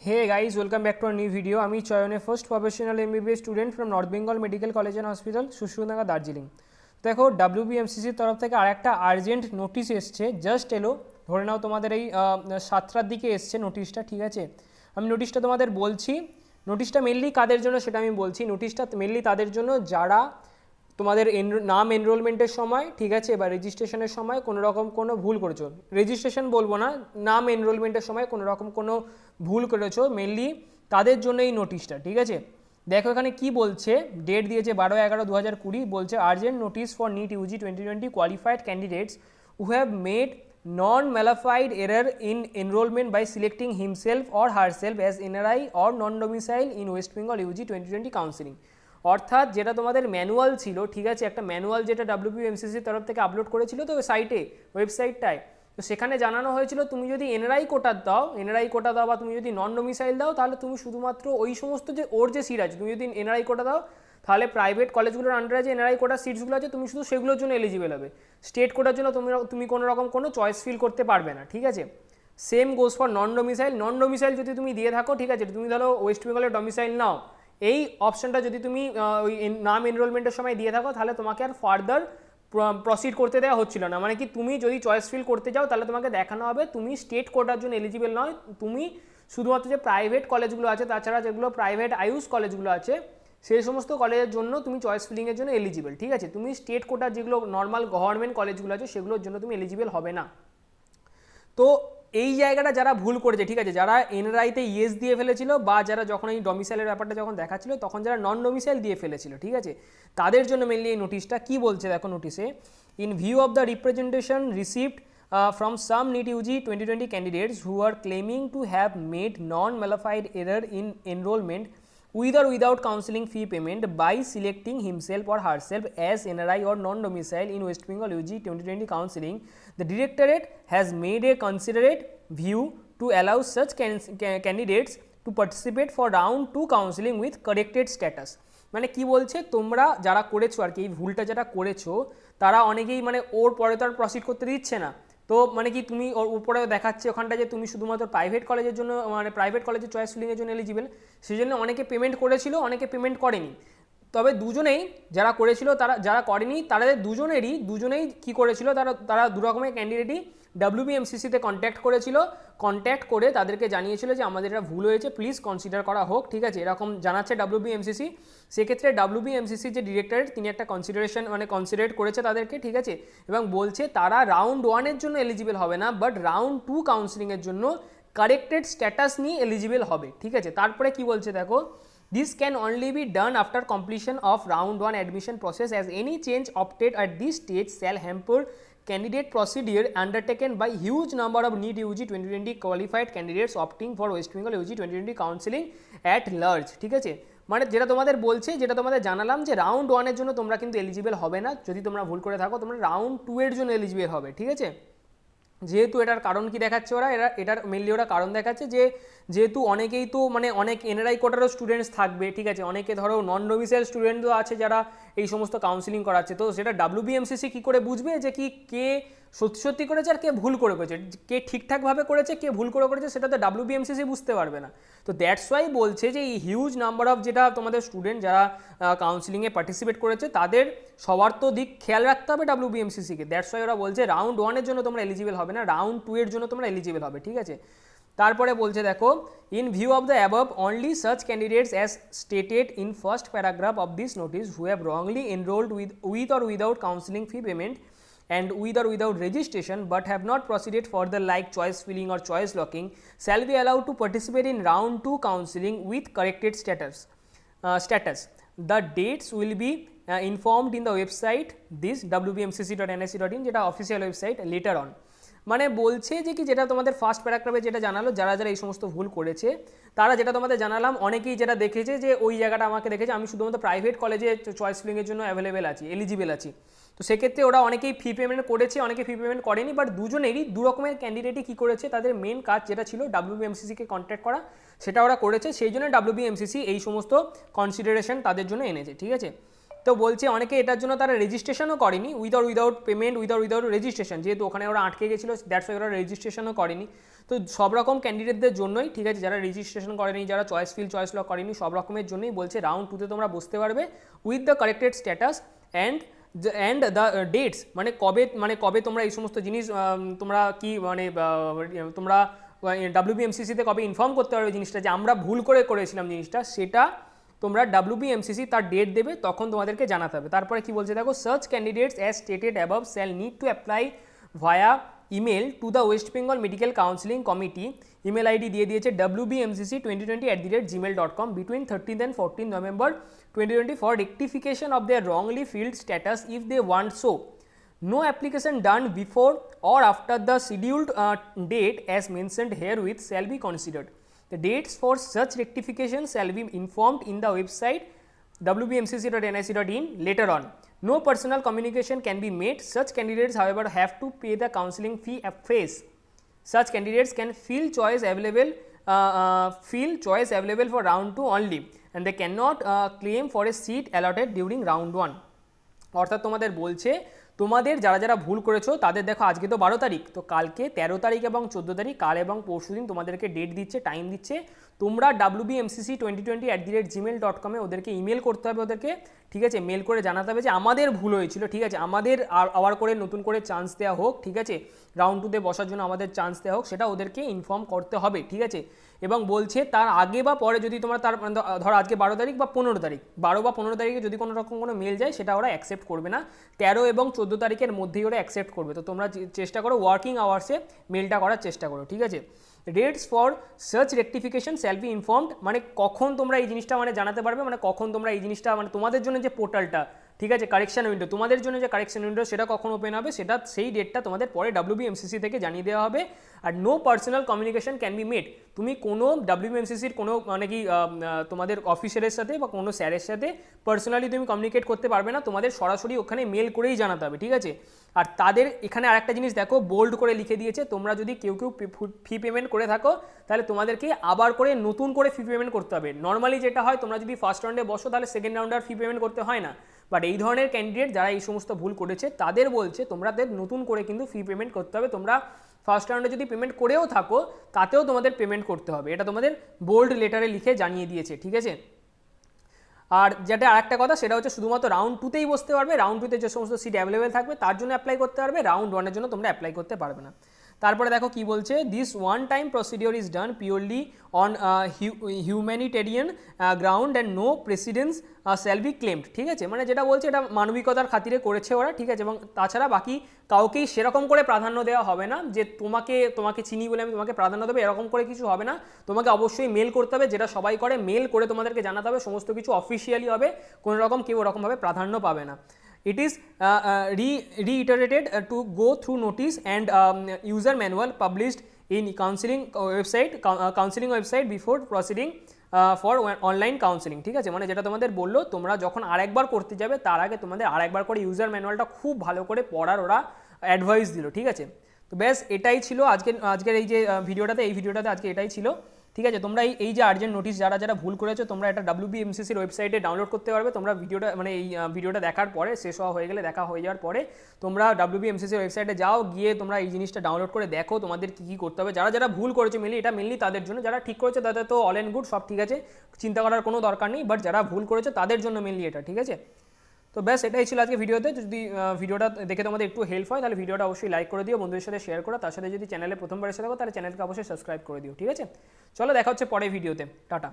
Hey guys, welcome back to our new video. আমি চয়নে first professional MBBS student from north Bengal medical college and hospital Sushrutanagar Darjeeling. দেখো WBMCCর তরফ থেকে আরেকটা আর্জেন্ট নোটিশ এসছে, জাস্ট এলো, ধরে নাও তোমাদের এই 7টার দিকে এসছে নোটিশটা, ঠিক আছে। আমি নোটিশটা তোমাদের বলছি, নোটিশটা মেনলি কাদের জন্য সেটা আমি বলছি। নোটিশটা মেনলি তাদের জন্য যারা তোমাদের নাম এনরোলমেন্টের সময়, ঠিক আছে, বা রেজিস্ট্রেশনের সময় কোনো রকম কোনো ভুল করেছো, রেজিস্ট্রেশন বলবো না, নাম এনরোলমেন্টের সময় কোনো রকম কোনো ভুল করেছো, মেনলি তাদের জন্য এই নোটিশটা, ঠিক আছে। দেখো এখানে কি বলছে, ডেট দিয়েছে 12/11/2020, বলছে urgent notice for NEET UG 2020 qualified candidates who have made non-malified error in enrollment by selecting himself or herself as NRI or non-domicile in West Bengal UG 2020 counselling। অর্থাৎ যেটা তোমাদের ম্যানুয়াল ছিল, ঠিক আছে, একটা ম্যানুয়াল যেটা WBMCCর তরফ থেকে আপলোড করেছিল তো সাইটে, ওয়েবসাইটটায়, তো সেখানে জানানো হয়েছিল তুমি যদি এনআরআই কোটা দাও বা তুমি যদি নন ডোমিসাইল দাও, তাহলে তুমি শুধুমাত্র ওই সমস্ত যে ওর যে সিট আছে, তুমি যদি এনআরআই কোটা দাও তাহলে প্রাইভেট কলেজগুলোর আন্ডারে যে এনআরআই কোটা সিটসগুলো আছে তুমি শুধু সেগুলোর জন্য এলিজিবল হবে। স্টেট কোটার জন্য তুমি কোনো রকম কোনো চয়েস ফিল করতে পারবে না, ঠিক আছে। Same goes for non domicile যদি তুমি দিয়ে থাকো, ঠিক আছে, তুমি ধরো ওয়েস্ট বেঙ্গলের ডোমিসাইল নাও, এই অপশনটা যদি তুমি ওই নাম এনরোলমেন্টের সময় দিয়ে থাকো তাহলে তোমাকে আর ফার্দার প্রসিড করতে দেওয়া হচ্ছিল না। মানে কি, তুমি যদি চয়েস ফিল করতে যাও তাহলে তোমাকে দেখানো হবে তুমি স্টেট কোটার জন্য এলিজিবল নয়, তুমি শুধুমাত্র যে প্রাইভেট কলেজগুলো আছে, তাছাড়া যেগুলো প্রাইভেট আয়ুষ কলেজগুলো আছে সেই সমস্ত কলেজের জন্য তুমি চয়েস ফিলিংয়ের জন্য এলিজিবল, ঠিক আছে। তুমি স্টেট কোটার যেগুলো নর্মাল গভর্নমেন্ট কলেজগুলো আছে সেগুলোর জন্য তুমি এলিজিবল হবে না। তো এই জায়গাটা যারা ভুল করেছে, ঠিক আছে, যারা এনআরআইতে ইয়েস দিয়ে ফেলেছিল বা যারা যখন এই ডোমিসাইলের ব্যাপারটা যখন দেখাচ্ছিল তখন যারা নন ডোমিসাইল দিয়ে ফেলেছিল, ঠিক আছে, তাদের জন্য মেনলি এই নোটিশটা। কি বলছে দেখো নোটিশে, in view of the representation received from some NEET UG 2020 candidates who are claiming to have made non-malified error in enrollment with or without counselling fee payment by selecting himself or herself as NRI or non-domicile in West Bengal UG 2020 counselling, the Directorate has made a considerate view to allow such candidates to participate for round 2 counselling with corrected status। মানে কি বলছে, তোমরা যারা করেছো আর কি এই ভুলটা যারা করেছো তারা অনেকেই মানে ওর পরে তো আর প্রসিড করতে দিচ্ছে না। তো মানে কি, তুমি ওর উপরে দেখাচ্ছে ওখানটা যে তুমি শুধুমাত্র প্রাইভেট কলেজের জন্য, মানে প্রাইভেট কলেজের চয়েস ফিলিংয়ের জন্য এলিজিবল, সেই জন্য অনেকে পেমেন্ট করেছিল, অনেকে পেমেন্ট করেনি। তবে দুজনেই যারা করেছিল, যারা করেনি তাদের দুজনেই কি করেছিল, তারা দু রকমের ক্যান্ডিডেটই WBMCCতে কন্ট্যাক্ট করেছিল, কন্ট্যাক্ট করে তাদেরকে জানিয়েছিল যে আমাদের এটা ভুল হয়েছে, প্লিজ কনসিডার করা হোক, ঠিক আছে, এরকম জানাচ্ছে WBMCC। সেক্ষেত্রে WBMCC যে ডিরেক্টরেট তিনি একটা কনসিডারেট করেছে তাদেরকে, ঠিক আছে, এবং বলছে তারা রাউন্ড 1-এর জন্য এলিজিবল হবে না, বাট রাউন্ড 2 কাউন্সিলিংয়ের জন্য কারেক্টেড স্ট্যাটাস নিয়ে এলিজিবল হবে, ঠিক আছে। তারপরে কি বলছে দেখো, this can only be done after completion of round 1 admission process, as any change opted at this stage shall hamper candidate procedure undertaken by huge number of NEET UG 2020 qualified candidates opting for West Bengal UG 2020 counselling at large, ঠিক আছে। মানে যেটা তোমাদের বলছে, যেটা তোমাদের জানালাম যে রাউন্ড 1-এর জন্য তোমরা কিন্তু এলিজিবল হবে না, যদি তোমরা ভুল করে থাকো তোমরা রাউন্ড 2-এর জন্য এলিজিবল হবে, ঠিক আছে। যেহেতু এটার কারণ কি দেখাচ্ছে এটার মেনলি ওরা কারণ দেখাচ্ছে যে যেহেতু অনেকেই তো মানে অনেক এনআরআই কোটারও স্টুডেন্টস থাকবে, ঠিক আছে, অনেকে ধরো নন ডোমিসাইল স্টুডেন্টও আছে যারা এই সমস্ত কাউন্সিলিং করাচ্ছে, তো সেটা WBMCC কী করে বুঝবে যে কি কে সত্যি করেছে আর কে ভুল করে করেছে, কে ঠিকঠাকভাবে করেছে কে ভুল করে করেছে সেটা তো WBMCC বুঝতে পারবে না। তো দ্যাটস ওয়াই বলছে যে এই হিউজ নাম্বার অফ যেটা তোমাদের স্টুডেন্ট যারা কাউন্সিলিংয়ে পার্টিসিপেট করেছে তাদের সবার তো দিক খেয়াল রাখতে হবে WBMCCকে। দ্যাটস ওয়াই ওরা বলছে রাউন্ড 1-এর জন্য তোমরা এলিজিবল হবে না, রাউন্ড 2-এর জন্য তোমরা এলিজিবল হবে, ঠিক আছে। তারপরে বলছে দেখো, in view of the above only such candidates as stated in first paragraph of this notice who have wrongly enrolled with or without counselling fee payment and with or without registration but have not proceeded further like choice filling or choice locking shall be allowed to participate in round 2 counselling with corrected status. The dates will be informed in the website this wbmcc.nic.in, যেটা official website, later on। মানে বলছে যে কি, যেটা তোমাদের first প্যারাগ্রাফে যেটা জানালো যারা যারা এই সমস্ত ভুল করেছে তারা, যেটা তোমাদের জানালাম, অনেকেই যেটা দেখেছে যে ওই জায়গাটা আমাকে দেখেছে আমি শুধুমাত্র প্রাইভেট কলেজে চয়েস ফিলিংয়ের জন্য অ্যাভেলেবেল আছি, এলিজিবল আছি, তো সেক্ষেত্রে ওরা অনেকেই ফি পেমেন্ট করেছে, অনেকে ফি পেমেন্ট করেনি, বাট দুজনেরই দু রকমের ক্যান্ডিডেটই কী করেছে, তাদের মেন কাজ যেটা ছিল WBMCCকে কন্ট্যাক্ট করা সেটা ওরা করেছে, সেই জন্য WBMCC এই সমস্ত কনসিডারেশন তাদের জন্য এনেছে, ঠিক আছে। তো বলছে অনেকে এটার জন্য তারা রেজিস্ট্রেশনও করেনি, উইদাউট পেমেন্ট উইদাউট রেজিস্ট্রেশন, যেহেতু ওখানে ওরা আটকে গেছিলো দ্যাটস ওয়াই ওরা রেজিস্ট্রেশনও করেনি। তো সব রকম ক্যান্ডিডেটদের জন্যই, ঠিক আছে, যারা রেজিস্ট্রেশন করেনি, যারা চয়েস ফিল চয়েস লক করেনি, সব রকমের জন্যই বলছে রাউন্ড 2তে তোমরা বসতে পারবে with the corrected status and the dates, মানে কবে তোমরা এই সমস্ত জিনিস তোমরা কি মানে তোমরা WBMCC-তে কবে ইনফর্ম করতে পারবে জিনিসটা যে আমরা ভুল করে করেছিলাম জিনিসটা, সেটা তোমরা WBMCC তার ডেট দেবে, তখন তোমাদেরকে জানাতে হবে। তারপরে কি বলছে দেখো, search candidates as stated above shall need to apply via email to the West Bengal medical counselling committee, email ID দিয়ে দিয়েছে WBMCC2020@gmail.com between 13th and 14th November 2020 for rectification of their wrongly filled status if they want so. No application done before or after the scheduled date as mentioned herewith shall be considered. The dates for such rectification shall be informed in the website wbmcc.nic.in later on. No personal communication can be made. Such candidates, however, have to pay the counselling fee afresh. Such candidates can fill choice available for round 2 only, and they cannot claim for a seat allotted during round 1. অর্থাৎ তোমাদের বলছে তোমাদের যারা যারা ভুল করেছো তাদের দেখো আজকে তো 12 তারিখ, তো কালকে 13 তারিখ এবং 14 তারিখ, কাল এবং পরশু দিন তোমাদেরকে ডেট দিচ্ছে, টাইম দিচ্ছে। তোমরা WBMCC2020@gmail.com ওদেরকে ইমেল করতে হবে ওদেরকে, ঠিক আছে, মেল করে জানাতে হবে যে আমাদের ভুল হয়েছিল, ঠিক আছে, আমাদের আবার করে নতুন করে চান্স দেওয়া হোক, ঠিক আছে, রাউন্ড 2তে বসার জন্য আমাদের চান্স দেওয়া হোক, সেটা ওদেরকে ইনফর্ম করতে হবে, ঠিক আছে। এবং বলছে তার আগে বা পরে যদি তোমরা তার ধর আজকে 12 তারিখ বা 15 তারিখ, 12 বা 15 তারিখে যদি কোনো রকম কোনো মেল যায় সেটা ওরা অ্যাকসেপ্ট করবে না, 13 এবং 14 তারিখের মধ্যেই ওরা অ্যাকসেপ্ট করবে। তো তোমরা চেষ্টা করো ওয়ার্কিং আওয়ার্সে মেলটা করার চেষ্টা করো, ঠিক আছে। Dates for search rectification shall be informed, মানে কখন তোমরা এই জিনিসটা মানে জানাতে পারবে, মানে কখন তোমরা এই জিনিসটা মানে তোমাদের জন্য যে পোর্টালটা, ঠিক আছে, কারেকশন উইন্ডো, তোমাদের জন্য যে কারেকশন উইন্ডো সেটা কখন ওপেন হবে, সেটা সেই ডেটটা তোমাদের পরে WBMCC থেকে জানিয়ে দেওয়া হবে। আর no personal communication can be made, তুমি কোনো WBMCC-র কোনো মানে কি তোমাদের অফিসারের সাথে বা কোনো স্যারের সাথে পার্সোনালি তুমি কমিউনিকেট করতে পারবে না, তোমাদের সরাসরি ওখানে মেল করেই জানাতে হবে, ঠিক আছে। আর তাদের এখানে আরেকটা জিনিস দেখো বোল্ড করে লিখে দিয়েছে, তোমরা যদি কেউ ফি পেমেন্ট করে থাকো তাহলে তোমাদেরকে আবার করে নতুন করে ফি পেমেন্ট করতে হবে। নর্মালি যেটা হয় তোমরা যদি ফার্স্ট রাউন্ডে বসো তাহলে সেকেন্ড রাউন্ডে আর ফি পেমেন্ট করতে হয় না, বাট এই ধরনের ক্যান্ডিডেট যারা এই সমস্ত ভুল করেছে তাদের বলছে তোমাদের নতুন করে কিন্তু ফি পেমেন্ট করতে হবে। তোমরা ফার্স্ট রাউন্ডে যদি পেমেন্ট করেও থাকো তাতেও তোমাদের পেমেন্ট করতে হবে, এটা তোমাদের বোল্ড লেটারে লিখে জানিয়ে দিয়েছে, ঠিক আছে। আর যেটা আরেকটা কথা সেটা হচ্ছে শুধুমাত্র রাউন্ড 2তেই বসতে পারবে, রাউন্ড 2তে যে সমস্ত সিট অ্যাভেলেবেল থাকবে তার জন্য অ্যাপ্লাই করতে পারবে, রাউন্ড 1-এর জন্য তোমরা অ্যাপ্লাই করতে পারবে না। তারপরে দেখো কি বলছে, this one time procedure is done purely on humanitarian ground and no precedence shall be claimed, ঠিক আছে, মানে যেটা বলছে এটা মানবিকতার খাতিরে করেছে ওরা, ঠিক আছে। এবং তাছাড়া বাকি কাউকেই সেরকম করে প্রাধান্য দেওয়া হবে না যে তোমাকে চিনি বলে আমি তোমাকে প্রাধান্য দেবো, এরকম করে কিছু হবে না। তোমাকে অবশ্যই মেল করতে হবে, যেটা সবাই করে, মেল করে তোমাদেরকে জানাতে হবে, সমস্ত কিছু অফিসিয়ালি হবে, কোনো রকম কেউ ওরকমভাবে প্রাধান্য পাবে না। It is reiterated to go through notice and user manual published in counseling website before proceeding for online counseling, ঠিক আছে, মানে যেটা তোমাদের বললো তোমরা যখন আরেকবার করতে যাবে তার আগে তোমাদের আরেকবার করে ইউজার ম্যানুয়ালটা খুব ভালো করে পড়ার ওরা অ্যাডভাইস দিল, ঠিক আছে। তো ব্যাস এটাই ছিল আজকের এই যে ভিডিওটাতে আজকে এটাই ছিল, ঠিক আছে। তোমরা এই যে আর্জেন্ট নোটিশ যারা ভুল করেছো তোমরা এটা WBMCC-র ওয়েবসাইটে ডাউনলোড করতে পারবে। তোমরা ভিডিওটা মানে এই ভিডিওটা দেখার পরে শেষ দেখা হয়ে যাওয়ার পরে তোমরা WBMCC-র ওয়েবসাইটে যাও, গিয়ে তোমরা এই জিনিসটা ডাউনলোড করে দেখো তোমাদের কী করতে হবে। যারা ভুল করেছে মেনলি তাদের জন্য, যারা ঠিক করেছে তাদের তো অল অ্যান্ড গুড, সব ঠিক আছে, চিন্তা করার কোনো দরকার নেই, বাট যারা ভুল করেছে তাদের জন্য মেনলি এটা, ঠিক আছে। তো ব্যাস এটাই ছিল আজকে ভিডিওতে। যদি ভিডিওটা দেখে তোমাদের একটু হেল্প হয় তাহলে ভিডিওটা অবশ্যই লাইক করে দিও, বন্ধুদের সাথে শেয়ার করো, তার সাথে যদি চ্যানেলে প্রথমবার এসে থাকো তাহলে চ্যানেলকে অবশ্যই সাবস্ক্রাইব করে দিও, ঠিক আছে। চলো দেখা হচ্ছে পরের ভিডিওতে, টাটা।